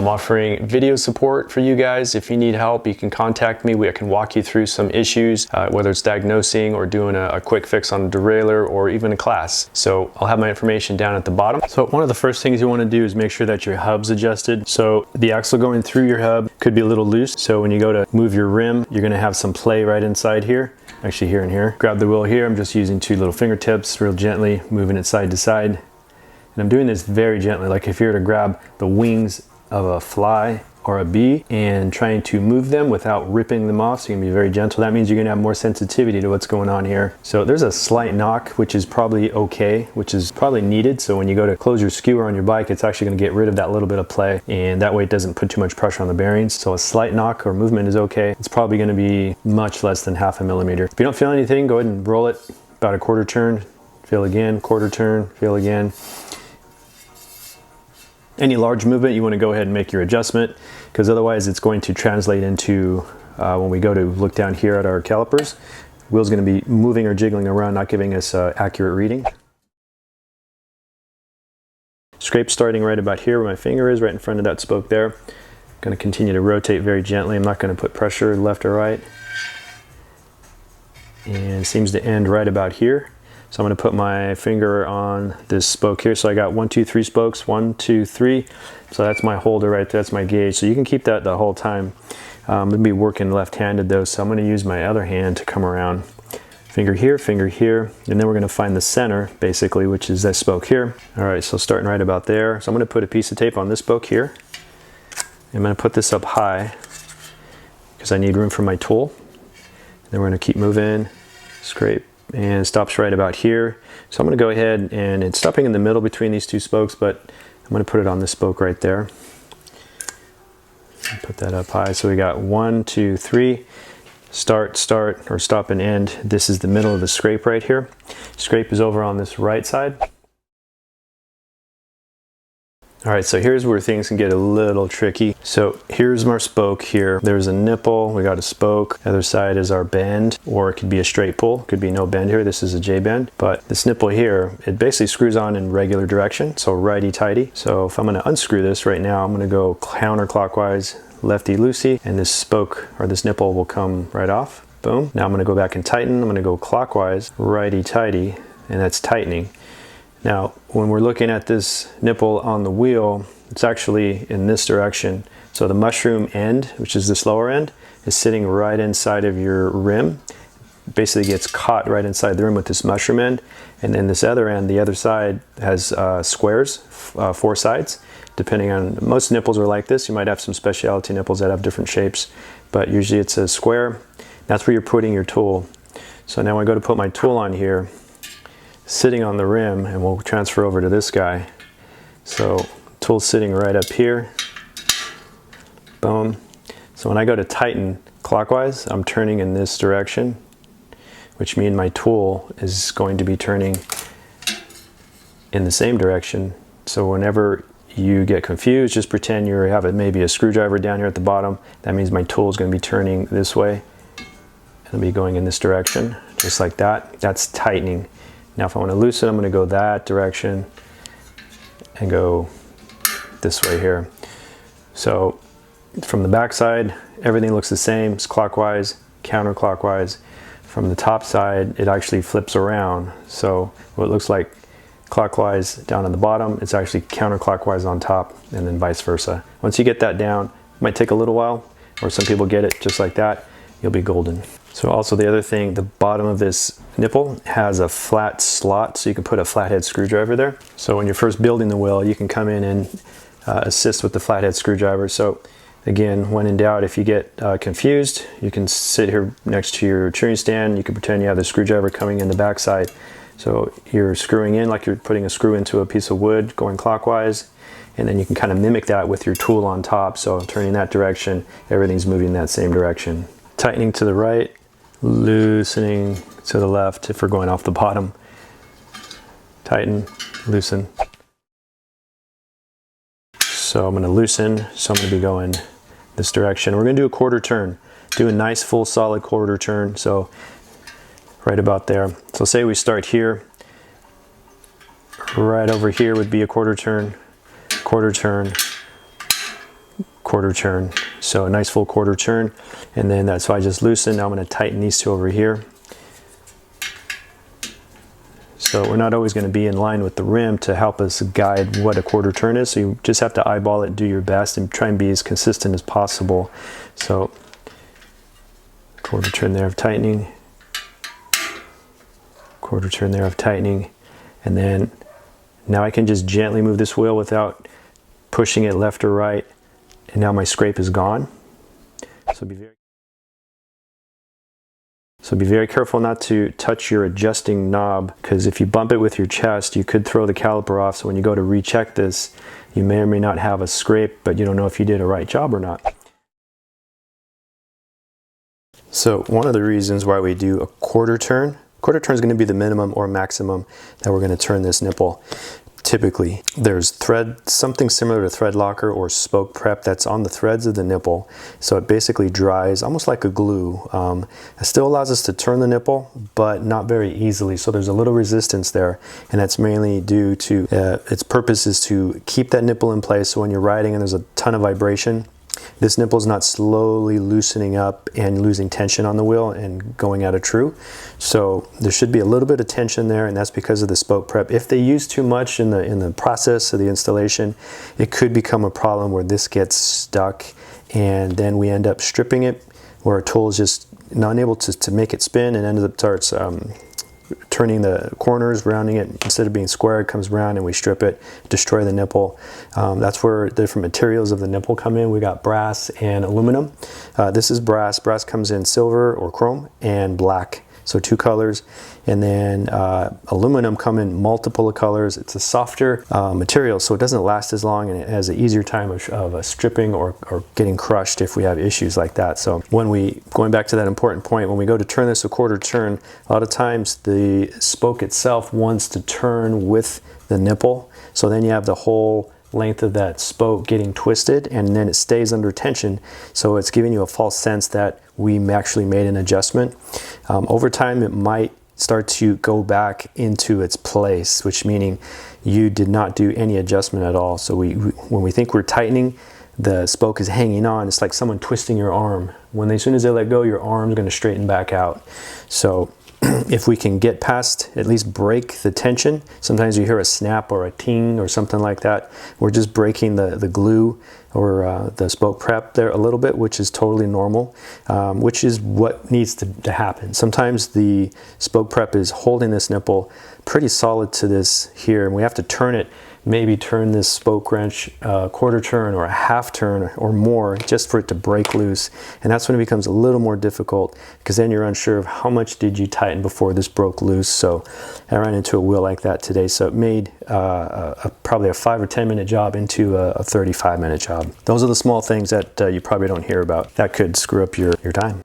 I'm offering video support for you guys. If you need help, you can contact me. I can walk you through some issues, whether it's diagnosing or doing a quick fix on a derailleur or even a class. So I'll have my information down at the bottom. So one of the first things you want to do is make sure that your hub's adjusted. So the axle going through your hub could be a little loose. So when you go to move your rim, you're going to have some play right inside here. Actually here and here. Grab the wheel here. I'm just using 2 little fingertips real gently, moving it side to side. And I'm doing this very gently, like if you were to grab the wings of a fly or a bee and trying to move them without ripping them off, so you can be very gentle. That means you're gonna have more sensitivity to what's going on here. So there's a slight knock, which is probably okay, which is probably needed. So when you go to close your skewer on your bike, it's actually gonna get rid of that little bit of play, and that way it doesn't put too much pressure on the bearings. So a slight knock or movement is okay. It's probably gonna be much less than 1/2 millimeter. If you don't feel anything, go ahead and roll it about a 1/4 turn, feel again, 1/4 turn, feel again. Any large movement, you want to go ahead and make your adjustment, because otherwise it's going to translate into, when we go to look down here at our calipers, the wheel's going to be moving or jiggling around, not giving us accurate reading. Scrape starting right about here where my finger is, right in front of that spoke there. I'm going to continue to rotate very gently. I'm not going to put pressure left or right. And it seems to end right about here. So I'm going to put my finger on this spoke here. So I got 1, 2, 3 spokes, 1, 2, 3. So that's my holder right there, that's my gauge. So you can keep that the whole time. I'm going to be working left-handed though, so I'm going to use my other hand to come around. Finger here, and then we're going to find the center, basically, which is this spoke here. All right, so starting right about there. So I'm going to put a piece of tape on this spoke here. I'm going to put this up high, because I need room for my tool. Then we're going to keep moving, scrape, and it stops right about here. So I'm going to go ahead, and it's stopping in the middle between these 2 spokes, but I'm going to put it on this spoke right there. Put that up high. So we got 1, 2, 3. Start, or stop and end. This is the middle of the scrape right here. Scrape is over on this right side. All right, so here's where things can get a little tricky. So here's our spoke here. There's a nipple, we got a spoke. The other side is our bend, or it could be a straight pull. Could be no bend here, this is a J-bend. But this nipple here, it basically screws on in regular direction, so righty-tighty. So if I'm gonna unscrew this right now, I'm gonna go counterclockwise, lefty-loosey, and this spoke, or this nipple will come right off. Boom. Now I'm gonna go back and tighten. I'm gonna go clockwise, righty-tighty, and that's tightening. Now, when we're looking at this nipple on the wheel, it's actually in this direction. So the mushroom end, which is this lower end, is sitting right inside of your rim. Basically gets caught right inside the rim with this mushroom end. And then this other end, the other side, has squares, 4 sides. Depending on, most nipples are like this. You might have some specialty nipples that have different shapes, but usually it's a square. That's where you're putting your tool. So now when I go to put my tool on here, sitting on the rim, and we'll transfer over to this guy. So tool's sitting right up here. Boom. So when I go to tighten clockwise, I'm turning in this direction, which means my tool is going to be turning in the same direction. So whenever you get confused, just pretend you have maybe a screwdriver down here at the bottom. That means my tool is going to be turning this way. It'll be going in this direction, just like that. That's tightening. Now if I want to loosen, I'm going to go that direction and go this way here. So from the back side, everything looks the same. It's clockwise, counterclockwise. From the top side, it actually flips around. So what looks like clockwise down at the bottom, it's actually counterclockwise on top, and then vice versa. Once you get that down, it might take a little while, or some people get it just like that, you'll be golden. So also the other thing, the bottom of this nipple has a flat slot, so you can put a flathead screwdriver there. So when you're first building the wheel, you can come in and assist with the flathead screwdriver. So again, when in doubt, if you get confused, you can sit here next to your tuning stand. You can pretend you have the screwdriver coming in the back side. So you're screwing in like you're putting a screw into a piece of wood, going clockwise, and then you can kind of mimic that with your tool on top. So turning that direction, everything's moving in that same direction. Tightening to the right, loosening to the left if we're going off the bottom. Tighten, loosen. So I'm going to loosen, so I'm going to be going this direction. We're going to do a 1/4 turn. Do a nice full solid 1/4 turn. So right about there. So say we start here. Right over here would be a 1/4 turn, 1/4 turn, quarter turn. So a nice full quarter turn, and then that's why I just loosened. Now I'm going to tighten these two over here. So we're not always going to be in line with the rim to help us guide what a quarter turn is. So you just have to eyeball it, do your best, and try and be as consistent as possible. So quarter turn there of tightening, quarter turn there of tightening, and then now I can just gently move this wheel without pushing it left or right, and now my scrape is gone. So be very careful not to touch your adjusting knob, because if you bump it with your chest, you could throw the caliper off. So when you go to recheck this, you may or may not have a scrape, but you don't know if you did a right job or not. So one of the reasons why we do a quarter turn is going to be the minimum or maximum that we're going to turn this nipple. Typically, there's something similar to thread locker or spoke prep that's on the threads of the nipple, so it basically dries almost like a glue. It still allows us to turn the nipple, but not very easily, so there's a little resistance there, and that's mainly due to its purpose is to keep that nipple in place, so when you're riding and there's a ton of vibration, this nipple is not slowly loosening up and losing tension on the wheel and going out of true. So there should be a little bit of tension there, and that's because of the spoke prep. If they use too much in the process of the installation, it could become a problem where this gets stuck, and then we end up stripping it, where our tool is just not able to make it spin, and ends up starts turning the corners, rounding it. Instead of being square, it comes round, and we strip it, destroy the nipple. That's where different materials of the nipple come in. We got brass and aluminum. This is brass. Brass comes in silver or chrome and black, so two colors. And then aluminum come in multiple colors. It's a softer material, so it doesn't last as long, and it has an easier time of stripping or getting crushed if we have issues like that. So going back to that important point, when we go to turn this a quarter turn, a lot of times the spoke itself wants to turn with the nipple, so then you have the whole length of that spoke getting twisted, and then it stays under tension, so it's giving you a false sense that we actually made an adjustment. Over time, it might start to go back into its place, which meaning you did not do any adjustment at all. So when we think we're tightening, the spoke is hanging on. It's like someone twisting your arm. As soon as they let go, your arm's going to straighten back out. So if we can get past, at least break the tension. Sometimes you hear a snap or a ting or something like that. We're just breaking the glue or the spoke prep there a little bit, which is totally normal, which is what needs to happen. Sometimes the spoke prep is holding this nipple pretty solid to this here, and we have to turn it, maybe turn this spoke wrench a quarter turn or a half turn or more just for it to break loose. And that's when it becomes a little more difficult, because then you're unsure of how much did you tighten before this broke loose. So I ran into a wheel like that today, so it made probably a 5 or 10 minute job into a 35-minute job. Those are the small things that you probably don't hear about that could screw up your time.